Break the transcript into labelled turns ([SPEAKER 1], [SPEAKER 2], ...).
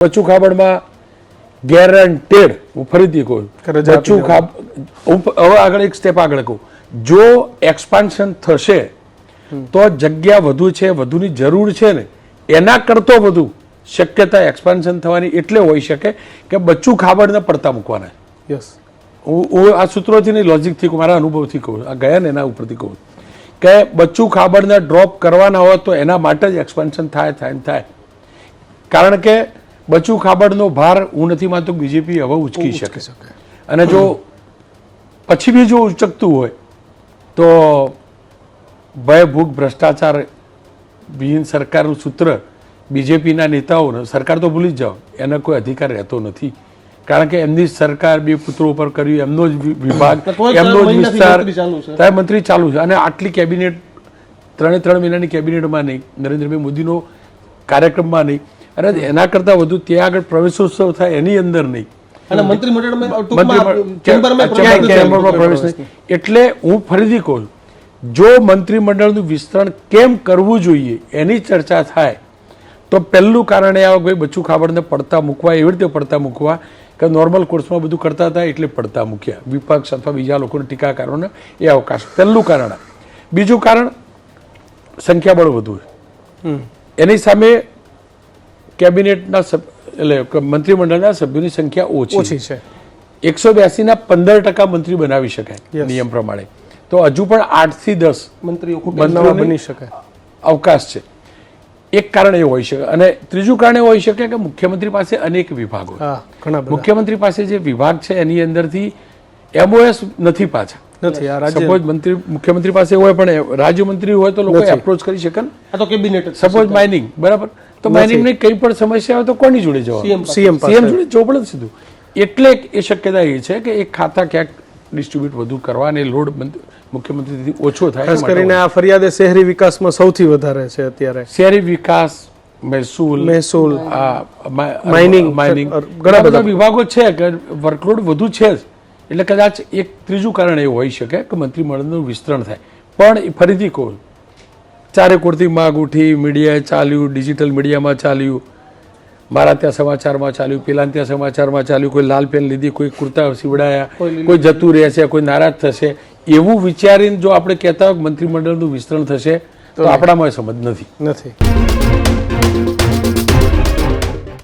[SPEAKER 1] બચ્ચુ ખાબડમાં guaranteed, હું ફરીથી કહું, બચ્ચુ હવે આગળ એક સ્ટેપ આગળ કહું, જો એક્સપાન્શન થશે તો જગ્યા વધુ છે, વધુની જરૂર છે ને એના કરતો વધુ શક્યતા એક્સપાન્શન થવાની એટલે હોઈ શકે કે બચ્ચુ ખાબડને પડતા મૂકવાના.
[SPEAKER 2] યસ,
[SPEAKER 1] હું આ સૂત્રોથી નહીં, લોજિકથી મારા અનુભવથી કહું, આ ગયા ને એના ઉપરથી કહું કે બચ્ચુ ખાબડને ડ્રોપ કરવાના હોય તો એના માટે જ એક્સપાન્શન થાય. કારણ કે બચ્ચુ ખાબડનો ભાર હું નથી માનતો બીજેપી હવે ઉચકી શકે, અને જો પછી બી જો ઉચકતું હોય તો ભય ભૂખ ભ્રષ્ટાચાર વિહીન સરકારનું સૂત્ર બીજેપીના નેતાઓને, સરકાર તો ભૂલી જ જાઓ, એનો કોઈ અધિકાર રહેતો નથી. કારણ કે એમની સરકાર બે પુત્રો ઉપર કર્યું, એમનો જ વિભાગ, એમનો જ વિસ્તાર, મંત્રી ચાલુ છે, અને આટલી કેબિનેટ 3 મહિનાની કેબિનેટમાં નહીં, નરેન્દ્રભાઈ મોદીનો કાર્યક્રમમાં નહીં, અને એના કરતાં વધુ ત્યાં આગળ પ્રવેશોત્સવ થાય એની અંદર નહીં, અને મંત્રીમંડળમાં પ્રવેશ નહીં. એટલે હું ફરીથી કહું, જો મંત્રીમંડળનું વિસ્તરણ કેમ કરવું જોઈએ એની ચર્ચા થાય તો પહેલું કારણ એ આવે ભાઈ બચ્ચુ ખાબડને પડતા મૂકવા, એવી રીતે પડતા મૂકવા કે નોર્મલ કોર્સમાં બધું કરતા હતા એટલે પડતા મૂક્યા, વિપક્ષ અથવા બીજા લોકોને, ટીકાકારોને એ અવકાશ. પહેલું કારણ. બીજું કારણ, સંખ્યાબળ વધુ, એની સામે કેબિનેટના એટલે મંત્રીમંડળના સભ્યોની સંખ્યા ઓછી છે. 182ના 15% મંત્રી બનાવી શકાય નિયમ પ્રમાણે, તો હજુ પણ 8 થી 10 મંત્રીઓ બની શકે અવકાશ છે. એક કારણ એ હોઈ શકે. અને ત્રીજું કારણ એ હોઈ શકે કે મુખ્યમંત્રી પાસે અનેક વિભાગો, મુખ્યમંત્રી પાસે જે વિભાગ છે એની અંદરથી MOS નથી પાછા. સપોઝ મુખ્યમંત્રી પાસે હોય પણ રાજ્યમંત્રી હોય તો લોકો એપ્રોચ કરી શકે ને. સપોઝ માઇનિંગ, બરાબર, તો માઇનિંગ ની કઈ પણ સમસ્યા હોય તો કોની જોડે જવાનું? સીએમ જોડે જવું પડે સીધું. એટલે એ શક્યતા એ છે કે એક ખાતા ક્યાંક ડિસ્ટ્રીબ્યુટ વધુ કરવા અને લોડ મુખ્યમંત્રીથી ઓછો થાય.
[SPEAKER 2] ખાસ કરીને આ ફરિયાદ શહેરી વિકાસમાં સૌથી વધારે છે અત્યારે.
[SPEAKER 1] શહેરી વિકાસ, મહેસૂલ, માઇનિંગ, ઘણા બધા વિભાગો છે કે વર્કલોડ વધુ છે જ. એટલે કદાચ એક ત્રીજું કારણ એવું હોઈ શકે કે મંત્રીમંડળનું વિસ્તરણ થાય. પણ ફરીથી કહું, ચારે કોરથી માગ ઉઠી, મીડિયાએ ચાલ્યું, ડિજિટલ મીડિયામાં ચાલ્યું, મારા ત્યાં સમાચારમાં ચાલ્યું, પેલા ત્યાં સમાચારમાં ચાલ્યું, કોઈ લાલ પેન લીધી, કોઈ કુર્તા સીવડાયા, કોઈ જતું રહેશે, કોઈ નારાજ થશે, એવું વિચારીને જો આપણે કહેતા હોય મંત્રીમંડળનું વિસ્તરણ થશે તો આપણામાં સમજ નથી.